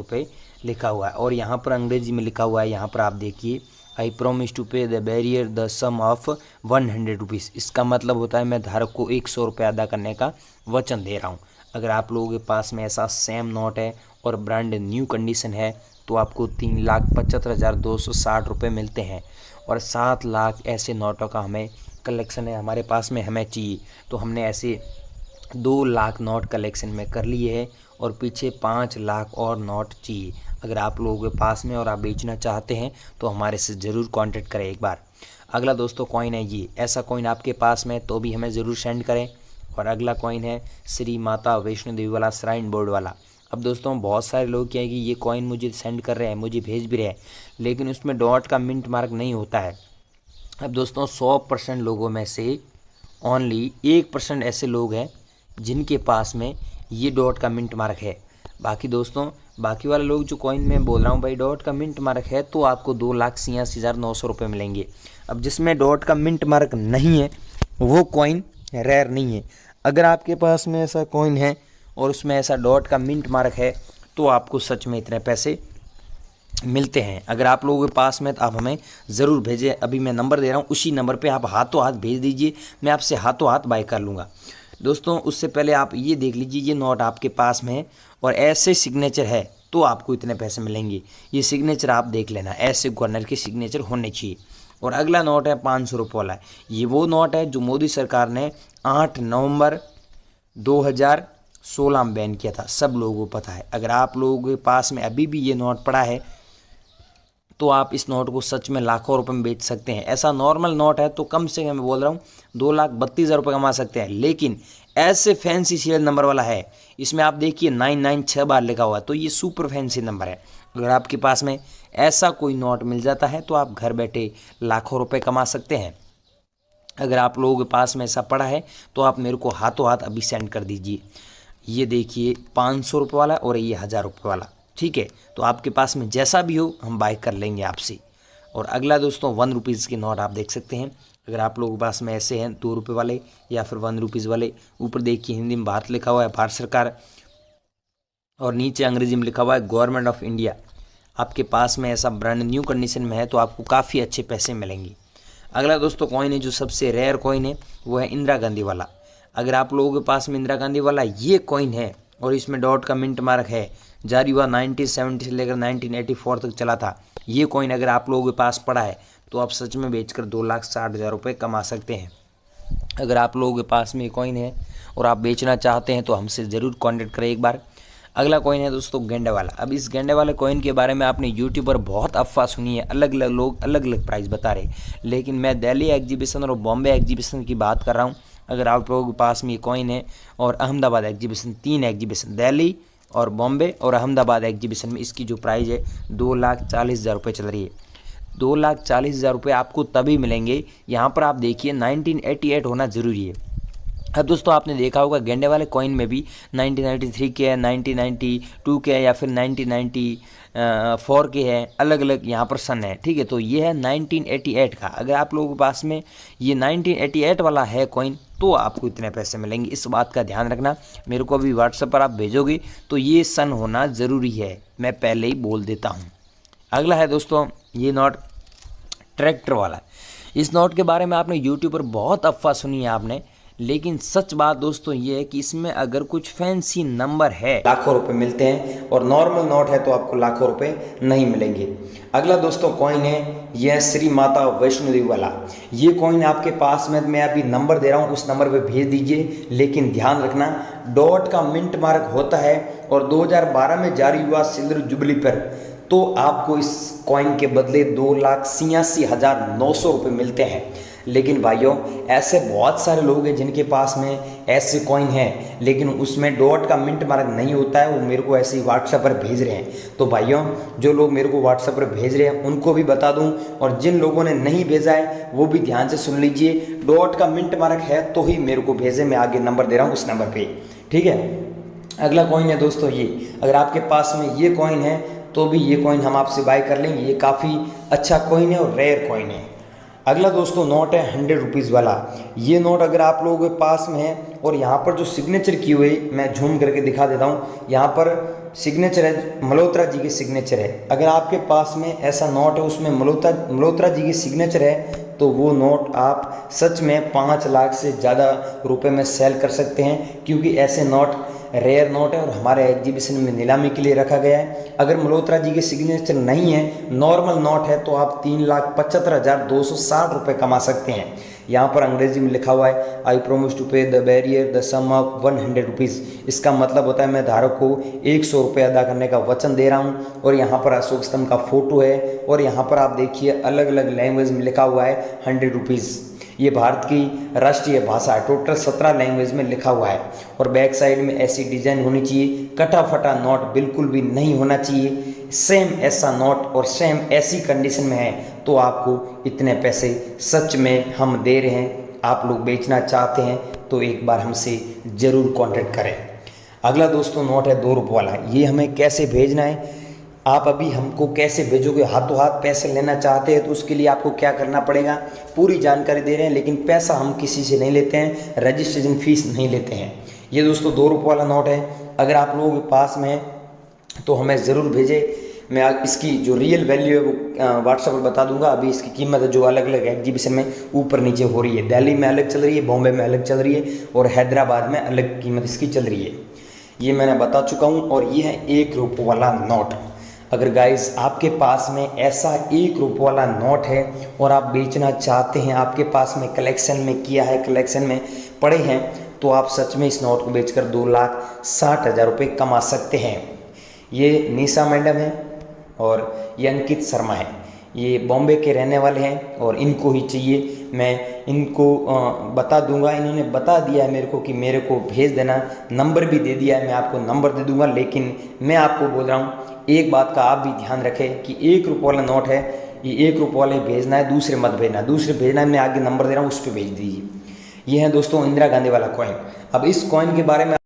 रुपये लिखा हुआ है। और यहाँ पर अंग्रेजी में लिखा हुआ है, यहाँ पर आप देखिए, I promise to pay the bearer the sum of 100 rupees. इसका मतलब होता है मैं धारक को 100 रुपये अदा करने का वचन दे रहा हूँ। अगर आप लोगों के पास में ऐसा सेम नोट है और ब्रांड न्यू कंडीशन है तो आपको 3,75,260 रुपये मिलते हैं। और 7 लाख ऐसे नोटों का हमें कलेक्शन है, हमारे पास में हमें चाहिए। तो हमने ऐसे 2 लाख नोट कलेक्शन में कर लिए है और पीछे 5 लाख और नोट चाहिए। अगर आप लोगों के पास में और आप बेचना चाहते हैं तो हमारे से ज़रूर कांटेक्ट करें एक बार। अगला दोस्तों कॉइन है ये, ऐसा कॉइन आपके पास में तो भी हमें ज़रूर सेंड करें। और अगला कॉइन है श्री माता वैष्णो देवी वाला श्राइन बोर्ड वाला। अब दोस्तों बहुत सारे लोग क्या है कि ये कॉइन मुझे सेंड कर रहे हैं, मुझे भेज भी रहे हैं, लेकिन उसमें डॉट का मिंट मार्क नहीं होता है। अब दोस्तों 100% लोगों में से ओनली 1% ऐसे लोग हैं जिनके पास में ये डॉट का मिंट मार्क है। बाकी दोस्तों बाकी वाले लोग जो कॉइन में बोल रहा हूँ भाई डॉट का मिंट मार्क है तो आपको 2,86,900 रुपये मिलेंगे। अब जिसमें डॉट का मिंट मार्क नहीं है वो कॉइन रेयर नहीं है। अगर आपके पास में ऐसा कॉइन है और उसमें ऐसा डॉट का मिंट मार्क है तो आपको सच में इतने पैसे मिलते हैं। अगर आप लोगों के पास में तो आप हमें ज़रूर भेजें। अभी मैं नंबर दे रहा हूँ, उसी नंबर पे आप हाथों हाथ भेज दीजिए, मैं आपसे हाथों हाथ बाय कर लूँगा। दोस्तों उससे पहले आप ये देख लीजिए ये नोट आपके पास में है और ऐसे सिग्नेचर है तो आपको इतने पैसे मिलेंगे। ये सिग्नेचर आप देख लेना, ऐसे गवर्नर के सिग्नेचर होने चाहिए। और अगला नोट है 500 रुपये वाला। ये वो नोट है जो मोदी सरकार ने 8 नवंबर 2016 में बैन किया था, सब लोगों को पता है। अगर आप लोगों के पास में अभी भी ये नोट पड़ा है तो आप इस नोट को सच में लाखों रुपए में बेच सकते हैं। ऐसा नॉर्मल नोट है तो कम से कम मैं बोल रहा हूँ 2,32,000 रुपये कमा सकते हैं। लेकिन ऐसे फैंसी सीरियल नंबर वाला है, इसमें आप देखिए 996 बार लिखा हुआ है, तो ये सुपर फैंसी नंबर है। अगर आपके पास में ऐसा कोई नोट मिल जाता है तो आप घर बैठे लाखों रुपये कमा सकते हैं। अगर आप लोगों के पास में ऐसा पड़ा है तो आप मेरे को हाथों हाथ अभी सेंड कर दीजिए। ये देखिए 500 रुपये वाला और ये 1,000 रुपये वाला, ठीक है। तो आपके पास में जैसा भी हो हम बाय कर लेंगे आपसे। और अगला दोस्तों 1 रुपीज़ के नोट आप देख सकते हैं। अगर आप लोगों के पास में ऐसे हैं 2 रुपये वाले या फिर 1 रुपीज़ वाले, ऊपर देखिए हिंदी में भारत लिखा हुआ है, भारत सरकार, और नीचे अंग्रेजी में लिखा हुआ है गवर्नमेंट ऑफ इंडिया। आपके पास में ऐसा ब्रांड न्यू कंडीशन में है तो आपको काफ़ी अच्छे पैसे मिलेंगे। अगला दोस्तों कॉइन है जो सबसे रेयर कॉइन है वो है इंदिरा गांधी वाला। अगर आप लोगों के पास में इंदिरा गांधी वाला ये कॉइन है और इसमें डॉट का मिंट मार्क है, जारी हुआ 1970 से लेकर 1984 तक चला था, ये कॉइन अगर आप लोगों के पास पड़ा है तो आप सच में बेचकर 2,60,000 रुपये कमा सकते हैं। अगर आप लोगों के पास में ये कॉइन है और आप बेचना चाहते हैं तो हमसे ज़रूर कॉन्टेक्ट करें एक बार। अगला कॉइन है दोस्तों गेंडे वाला। अब इस गेंडे वाले कॉइन के बारे में आपने यूट्यूब पर बहुत अफवाह सुनी है, अलग अलग लोग अलग अलग प्राइस बता रहे, लेकिन मैं दिल्ली एग्जीबिशन और बॉम्बे एग्जीबिशन की बात कर रहा हूँ। अगर आप लोगों के पास में ये कॉइन है और अहमदाबाद एग्जीबिशन, 3 एग्जीबिशन दिल्ली और बॉम्बे और अहमदाबाद एग्जीबिशन में इसकी जो प्राइस है 2,40,000 रुपये चल रही है। 2,40,000 रुपये आपको तभी मिलेंगे, यहाँ पर आप देखिए 1988 होना ज़रूरी है। अब दोस्तों आपने देखा होगा गेंडे वाले कॉइन में भी 1993 के है, 1992 के है या फिर 1994 के है, अलग अलग यहाँ पर सन है, ठीक है। तो ये है 1988 का। अगर आप लोगों के पास में ये 1988 वाला है कॉइन तो आपको इतने पैसे मिलेंगे, इस बात का ध्यान रखना। मेरे को अभी व्हाट्सएप पर आप भेजोगे तो ये सन होना ज़रूरी है, मैं पहले ही बोल देता हूँ। अगला है दोस्तों ये नोट ट्रैक्टर वाला। इस नोट के बारे में आपने यूट्यूब पर बहुत अफवाह सुनी है आपने, लेकिन सच बात दोस्तों ये है कि इसमें अगर कुछ फैंसी नंबर है लाखों रुपए मिलते हैं और नॉर्मल नोट है तो आपको लाखों रुपए नहीं मिलेंगे। अगला दोस्तों कॉइन है यह श्री माता वैष्णो देवी वाला। ये कॉइन आपके पास में मैं अभी नंबर दे रहा हूँ, उस नंबर पे भेज दीजिए, लेकिन ध्यान रखना डॉट का मिंट मार्क होता है और 2012 में जारी हुआ सिल्वर जुबली पर तो आपको इस कॉइन के बदले 2,86,900 रुपये मिलते हैं। लेकिन भाइयों ऐसे बहुत सारे लोग हैं जिनके पास में ऐसे कॉइन हैं लेकिन उसमें डॉट का मिंट मार्क नहीं होता है, वो मेरे को ऐसे ही व्हाट्सएप पर भेज रहे हैं। तो भाइयों जो लोग मेरे को व्हाट्सएप पर भेज रहे हैं उनको भी बता दूं, और जिन लोगों ने नहीं भेजा है वो भी ध्यान से सुन लीजिए, डॉट का मिंट मार्क है तो ही मेरे को भेजे, मैं आगे नंबर दे रहा हूँ उस नंबर पर, ठीक है। अगला कॉइन है दोस्तों ये, अगर आपके पास में ये कॉइन है तो भी ये कॉइन हम आपसे बाय कर लेंगे। ये काफ़ी अच्छा कॉइन है और रेयर कॉइन है। अगला दोस्तों नोट है 100 रुपीज़ वाला। ये नोट अगर आप लोगों के पास में है और यहाँ पर जो सिग्नेचर की हुई, मैं झूम करके दिखा देता हूँ, यहाँ पर सिग्नेचर है, मल्होत्रा जी की सिग्नेचर है। अगर आपके पास में ऐसा नोट है उसमें मल्होत्रा जी की सिग्नेचर है तो वो नोट आप सच में 5 लाख से ज़्यादा रुपए में सेल कर सकते हैं, क्योंकि ऐसे नोट रेयर नोट है और हमारे एग्जीबिशन में नीलामी के लिए रखा गया है। अगर मल्होत्रा जी के सिग्नेचर नहीं है, नॉर्मल नोट है, तो आप 3,75,260 रुपये कमा सकते हैं। यहाँ पर अंग्रेजी में लिखा हुआ है I promise to pay the bearer the sum of 100 rupees. इसका मतलब होता है मैं धारक को 100 रुपये अदा करने का वचन दे रहा हूँ। और यहाँ पर अशोक स्तंभ का फोटो है और यहाँ पर आप देखिए अलग अलग लैंग्वेज में लिखा हुआ है 100 रुपीज़। ये भारत की राष्ट्रीय भाषा है, टोटल 17 लैंग्वेज में लिखा हुआ है। और बैक साइड में ऐसी डिजाइन होनी चाहिए, कटा फटा नोट बिल्कुल भी नहीं होना चाहिए। सेम ऐसा नोट और सेम ऐसी कंडीशन में है तो आपको इतने पैसे सच में हम दे रहे हैं। आप लोग बेचना चाहते हैं तो एक बार हमसे ज़रूर कांटेक्ट करें। अगला दोस्तों नोट है 2 रुपये वाला। ये हमें कैसे भेजना है, आप अभी हमको कैसे भेजोगे, हाथों हाथ पैसे लेना चाहते हैं तो उसके लिए आपको क्या करना पड़ेगा, पूरी जानकारी दे रहे हैं। लेकिन पैसा हम किसी से नहीं लेते हैं, रजिस्ट्रेशन फीस नहीं लेते हैं। ये दोस्तों 2 रुपये वाला नोट है। अगर आप लोगों के पास में है तो हमें ज़रूर भेजें। मैं इसकी जो रियल वैल्यू है वो व्हाट्सएप पर बता दूंगा। अभी इसकी कीमत है जो अलग अलग एग्जीबिशन में ऊपर नीचे हो रही है, दिल्ली में अलग चल रही है, बॉम्बे में अलग चल रही है और हैदराबाद में अलग कीमत इसकी चल रही है। ये मैंने बता चुका हूँ। और ये है 1 रुपये वाला नोट। अगर गाइस आपके पास में ऐसा 1 रुपये वाला नोट है और आप बेचना चाहते हैं, आपके पास में कलेक्शन में किया है, कलेक्शन में पड़े हैं, तो आप सच में इस नोट को बेचकर 2,60,000 रुपये कमा सकते हैं। ये निशा मैडम है और ये अंकित शर्मा है। ये बॉम्बे के रहने वाले हैं और इनको ही चाहिए। मैं इनको बता दूंगा, इन्होंने बता दिया है मेरे को कि मेरे को भेज देना, नंबर भी दे दिया है, मैं आपको नंबर दे दूंगा। लेकिन मैं आपको बोल रहा हूँ एक बात का आप भी ध्यान रखें कि 1 रुपये वाला नोट है, ये 1 रुपये वाले भेजना है, दूसरे मत भेजना। दूसरे भेजना है, मैं आगे नंबर दे रहा हूँ, उस पर भेज दीजिए। ये है दोस्तों इंदिरा गांधी वाला कॉइन। अब इस कॉइन के बारे में